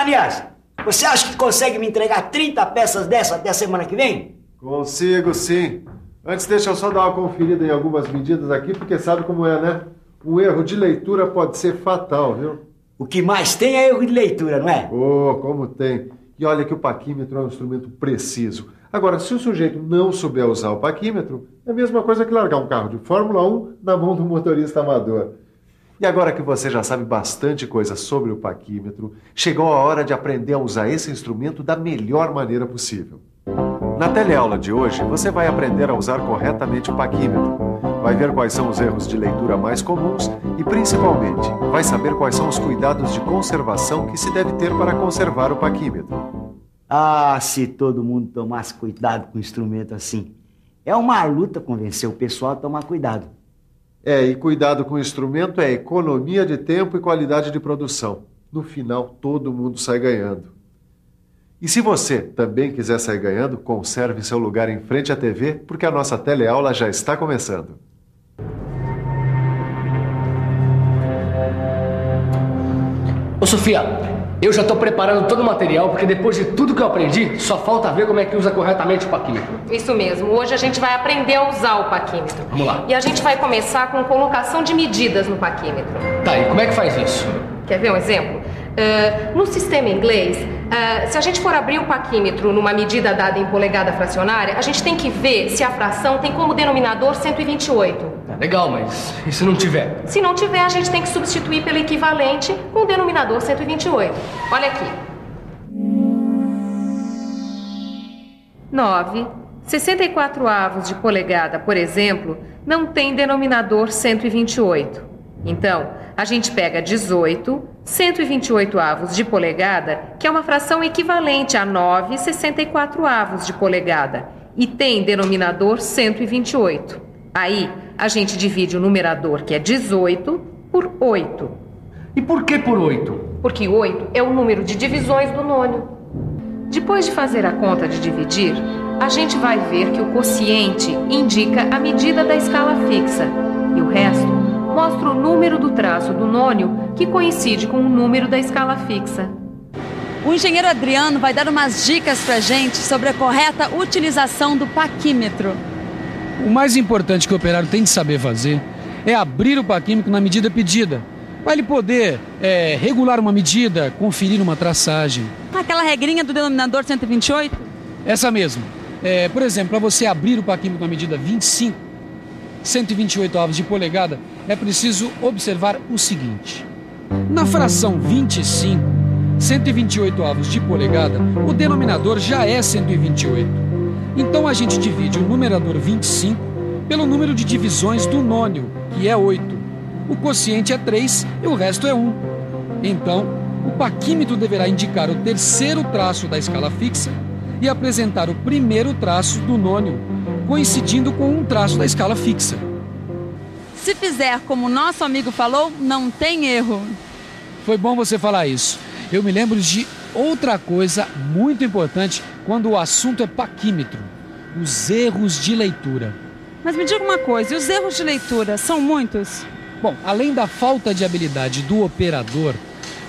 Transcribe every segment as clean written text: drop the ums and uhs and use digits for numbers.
Aliás, você acha que consegue me entregar 30 peças dessa até a semana que vem? Consigo, sim. Antes, deixa eu só dar uma conferida em algumas medidas aqui, porque sabe como é, né? Um erro de leitura pode ser fatal, viu? O que mais tem é erro de leitura, não é? Oh, como tem. E olha que o paquímetro é um instrumento preciso. Agora, se o sujeito não souber usar o paquímetro, é a mesma coisa que largar um carro de Fórmula 1 na mão do motorista amador. E agora que você já sabe bastante coisa sobre o paquímetro, chegou a hora de aprender a usar esse instrumento da melhor maneira possível. Na teleaula de hoje, você vai aprender a usar corretamente o paquímetro. Vai ver quais são os erros de leitura mais comuns e, principalmente, vai saber quais são os cuidados de conservação que se deve ter para conservar o paquímetro. Ah, se todo mundo tomasse cuidado com o instrumento assim. É uma luta convencer o pessoal a tomar cuidado. E cuidado com o instrumento é economia de tempo e qualidade de produção. No final, todo mundo sai ganhando. E se você também quiser sair ganhando, conserve seu lugar em frente à TV, porque a nossa teleaula já está começando. Ô Sofia, eu já estou preparando todo o material, porque depois de tudo que eu aprendi, só falta ver como é que usa corretamente o paquímetro. Isso mesmo, hoje a gente vai aprender a usar o paquímetro. Vamos lá. E a gente vai começar com colocação de medidas no paquímetro. Tá, e como é que faz isso? Quer ver um exemplo? No sistema inglês, se a gente for abrir o paquímetro numa medida dada em polegada fracionária, a gente tem que ver se a fração tem como denominador 128. Tá legal, mas e se não tiver? Se não tiver, a gente tem que substituir pelo equivalente com o denominador 128. Olha aqui. 9. 64 avos de polegada, por exemplo, não tem denominador 128. Então, a gente pega 18, 128 avos de polegada, que é uma fração equivalente a 9 64 avos de polegada, e tem denominador 128. Aí, a gente divide o numerador, que é 18, por 8. E por que por 8? Porque 8 é o número de divisões do nônio. Depois de fazer a conta de dividir, a gente vai ver que o quociente indica a medida da escala fixa, e o resto mostra o número do traço do nônio que coincide com o número da escala fixa. O engenheiro Adriano vai dar umas dicas pra gente sobre a correta utilização do paquímetro. O mais importante que o operário tem de saber fazer é abrir o paquímetro na medida pedida, para ele poder regular uma medida, conferir uma traçagem. Aquela regrinha do denominador 128? Essa mesmo. Por exemplo, para você abrir o paquímetro na medida 25, 128 avos de polegada, é preciso observar o seguinte. Na fração 25, 128 avos de polegada, o denominador já é 128. Então a gente divide o numerador 25 pelo número de divisões do nônio, que é 8. O quociente é 3 e o resto é 1. Então, o paquímetro deverá indicar o terceiro traço da escala fixa e apresentar o primeiro traço do nônio, coincidindo com um traço da escala fixa. Se fizer como o nosso amigo falou, não tem erro. Foi bom você falar isso. Eu me lembro de outra coisa muito importante quando o assunto é paquímetro: os erros de leitura. Mas me diga uma coisa, e os erros de leitura são muitos? Bom, além da falta de habilidade do operador,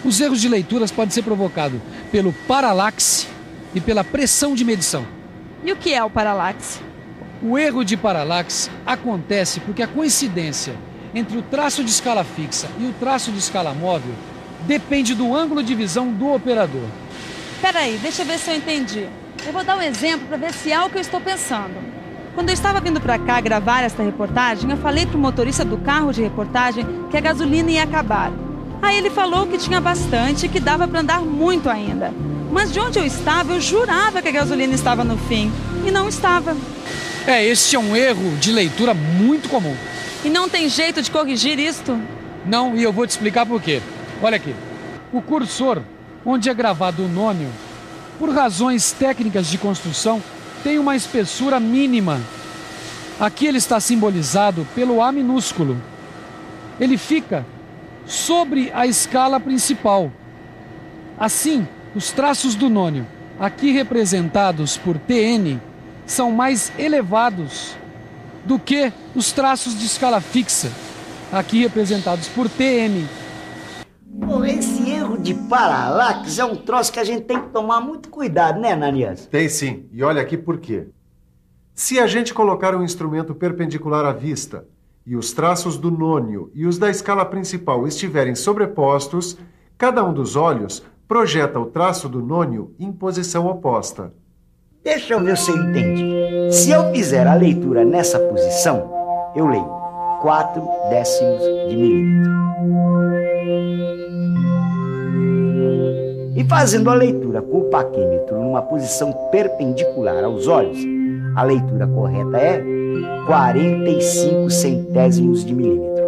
os erros de leituras podem ser provocados pelo paralaxe e pela pressão de medição. E o que é o paralaxe? O erro de paralaxe acontece porque a coincidência entre o traço de escala fixa e o traço de escala móvel depende do ângulo de visão do operador. Peraí, deixa eu ver se eu entendi. Eu vou dar um exemplo para ver se é o que eu estou pensando. Quando eu estava vindo para cá gravar esta reportagem, eu falei para o motorista do carro de reportagem que a gasolina ia acabar. Aí ele falou que tinha bastante e que dava para andar muito ainda. Mas de onde eu estava, eu jurava que a gasolina estava no fim. E não estava. Esse é um erro de leitura muito comum. E não tem jeito de corrigir isto? Não, e eu vou te explicar por quê. Olha aqui. O cursor, onde é gravado o nônio, por razões técnicas de construção, tem uma espessura mínima. Aqui ele está simbolizado pelo A minúsculo. Ele fica sobre a escala principal. Assim, os traços do nônio, aqui representados por TN, são mais elevados do que os traços de escala fixa, aqui representados por TM. Bom, esse erro de paralaxe é um troço que a gente tem que tomar muito cuidado, né, Ananias? Tem sim, e olha aqui por quê. Se a gente colocar um instrumento perpendicular à vista e os traços do nônio e os da escala principal estiverem sobrepostos, cada um dos olhos projeta o traço do nônio em posição oposta. Deixa eu ver se eu entendi. Se eu fizer a leitura nessa posição, eu leio 4 décimos de milímetro. E fazendo a leitura com o paquímetro numa posição perpendicular aos olhos, a leitura correta é 45 centésimos de milímetro.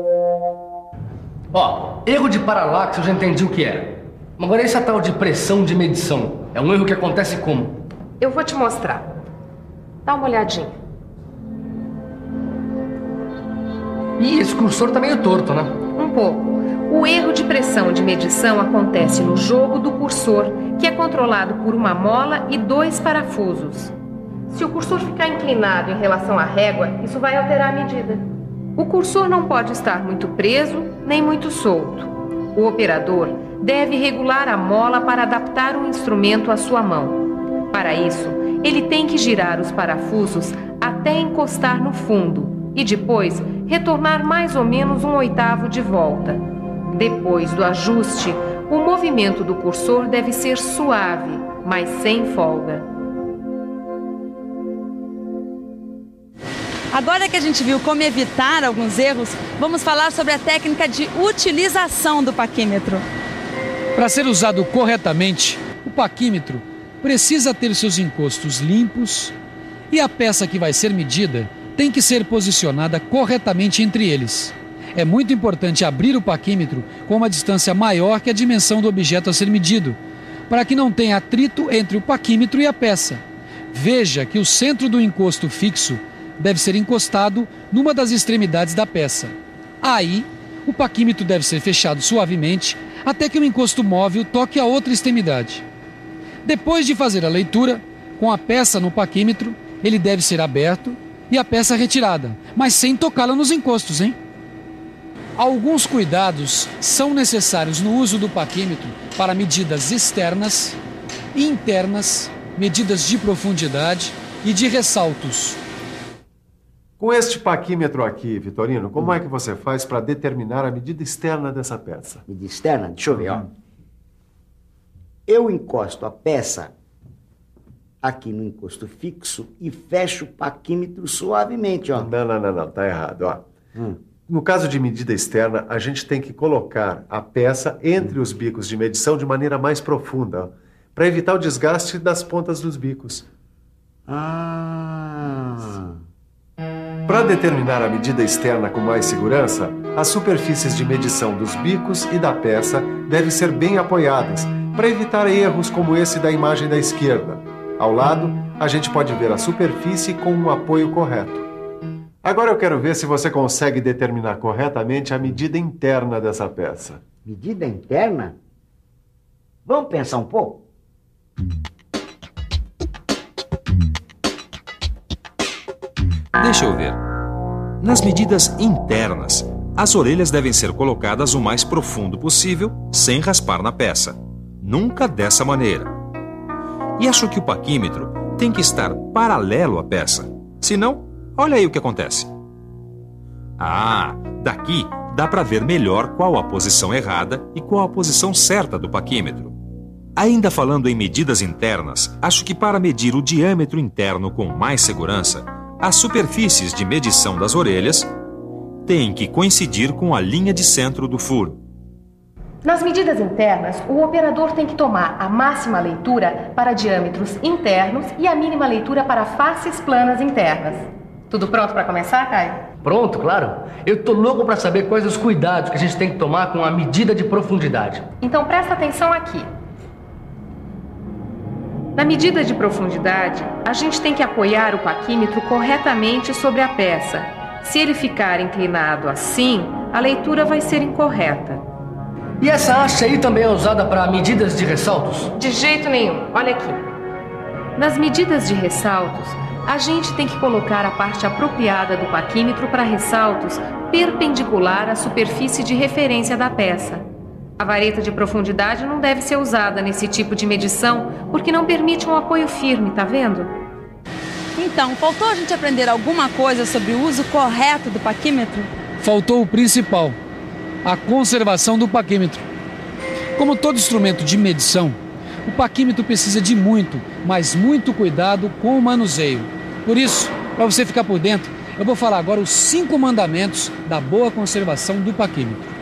Ó, erro de paralaxe eu já entendi o que é. Agora essa tal de pressão de medição é um erro que acontece como? Eu vou te mostrar. Dá uma olhadinha. Ih, esse cursor tá meio torto, né? Um pouco. O erro de pressão de medição acontece no jogo do cursor, que é controlado por uma mola e 2 parafusos. Se o cursor ficar inclinado em relação à régua, isso vai alterar a medida. O cursor não pode estar muito preso nem muito solto. O operador deve regular a mola para adaptar o instrumento à sua mão. Para isso, ele tem que girar os parafusos até encostar no fundo e depois retornar mais ou menos 1/8 de volta. Depois do ajuste, o movimento do cursor deve ser suave, mas sem folga. Agora que a gente viu como evitar alguns erros, vamos falar sobre a técnica de utilização do paquímetro. Para ser usado corretamente, o paquímetro precisa ter seus encostos limpos e a peça que vai ser medida tem que ser posicionada corretamente entre eles. É muito importante abrir o paquímetro com uma distância maior que a dimensão do objeto a ser medido, para que não tenha atrito entre o paquímetro e a peça. Veja que o centro do encosto fixo deve ser encostado numa das extremidades da peça. Aí, o paquímetro deve ser fechado suavemente até que o encosto móvel toque a outra extremidade. Depois de fazer a leitura, com a peça no paquímetro, ele deve ser aberto e a peça retirada, mas sem tocá-la nos encostos, hein? Alguns cuidados são necessários no uso do paquímetro para medidas externas, internas, medidas de profundidade e de ressaltos. Com este paquímetro aqui, Vitorino, como é que você faz para determinar a medida externa dessa peça? Medida externa? Deixa eu ver, ó. Eu encosto a peça aqui no encosto fixo e fecho o paquímetro suavemente, ó. Não, tá errado, ó. No caso de medida externa, a gente tem que colocar a peça entre os bicos de medição de maneira mais profunda, para evitar o desgaste das pontas dos bicos. Para determinar a medida externa com mais segurança, as superfícies de medição dos bicos e da peça devem ser bem apoiadas, para evitar erros como esse da imagem da esquerda. Ao lado, a gente pode ver a superfície com um apoio correto. Agora eu quero ver se você consegue determinar corretamente a medida interna dessa peça. Medida interna? Vamos pensar um pouco? Deixa eu ver. Nas medidas internas, as orelhas devem ser colocadas o mais profundo possível, sem raspar na peça. Nunca dessa maneira. E acho que o paquímetro tem que estar paralelo à peça. Senão, olha aí o que acontece. Daqui dá para ver melhor qual a posição errada e qual a posição certa do paquímetro. Ainda falando em medidas internas, acho que para medir o diâmetro interno com mais segurança, as superfícies de medição das orelhas têm que coincidir com a linha de centro do furo. Nas medidas internas, o operador tem que tomar a máxima leitura para diâmetros internos e a mínima leitura para faces planas internas. Tudo pronto para começar, Caio? Pronto, claro. Eu tô louco para saber quais os cuidados que a gente tem que tomar com a medida de profundidade. Então presta atenção aqui. Na medida de profundidade, a gente tem que apoiar o paquímetro corretamente sobre a peça. Se ele ficar inclinado assim, a leitura vai ser incorreta. E essa haste aí também é usada para medidas de ressaltos? De jeito nenhum. Olha aqui. Nas medidas de ressaltos, a gente tem que colocar a parte apropriada do paquímetro para ressaltos perpendicular à superfície de referência da peça. A vareta de profundidade não deve ser usada nesse tipo de medição porque não permite um apoio firme, tá vendo? Então, faltou a gente aprender alguma coisa sobre o uso correto do paquímetro? Faltou o principal, a conservação do paquímetro. Como todo instrumento de medição, o paquímetro precisa de muito, mas muito cuidado com o manuseio. Por isso, para você ficar por dentro, eu vou falar agora os 5 mandamentos da boa conservação do paquímetro.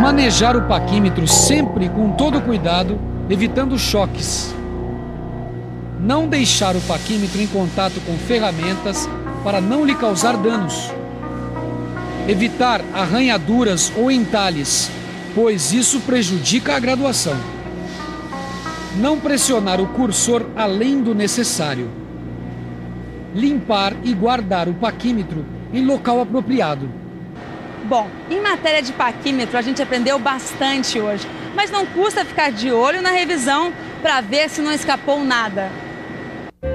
Manejar o paquímetro sempre com todo cuidado, evitando choques. Não deixar o paquímetro em contato com ferramentas para não lhe causar danos. Evitar arranhaduras ou entalhes, pois isso prejudica a graduação. Não pressionar o cursor além do necessário. Limpar e guardar o paquímetro em local apropriado. Bom, em matéria de paquímetro a gente aprendeu bastante hoje, mas não custa ficar de olho na revisão para ver se não escapou nada.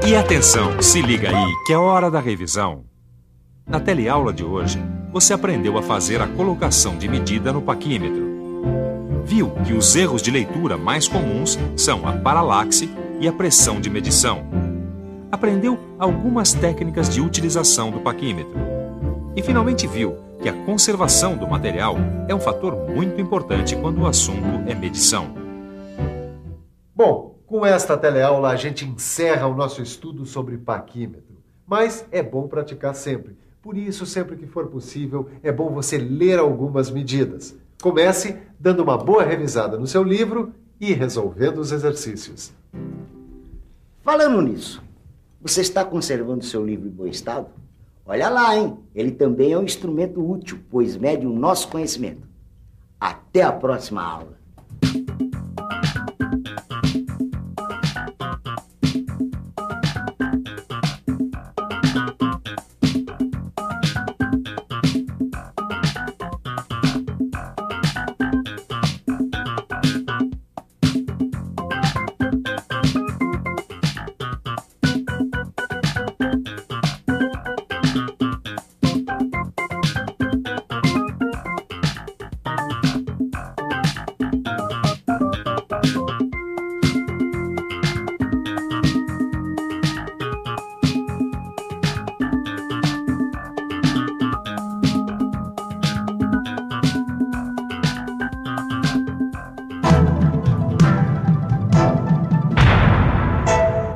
E atenção, se liga aí que é hora da revisão. Na teleaula de hoje, você aprendeu a fazer a colocação de medida no paquímetro. Viu que os erros de leitura mais comuns são a paralaxe e a pressão de medição. Aprendeu algumas técnicas de utilização do paquímetro. E finalmente viu que a conservação do material é um fator muito importante quando o assunto é medição. Bom, com esta teleaula a gente encerra o nosso estudo sobre paquímetro. Mas é bom praticar sempre. Por isso, sempre que for possível, é bom você ler algumas medidas. Comece dando uma boa revisada no seu livro e resolvendo os exercícios. Falando nisso, você está conservando seu livro em bom estado? Olha lá, hein? Ele também é um instrumento útil, pois mede o nosso conhecimento. Até a próxima aula.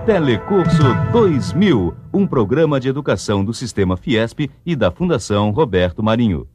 Telecurso 2000, um programa de educação do Sistema Fiesp e da Fundação Roberto Marinho.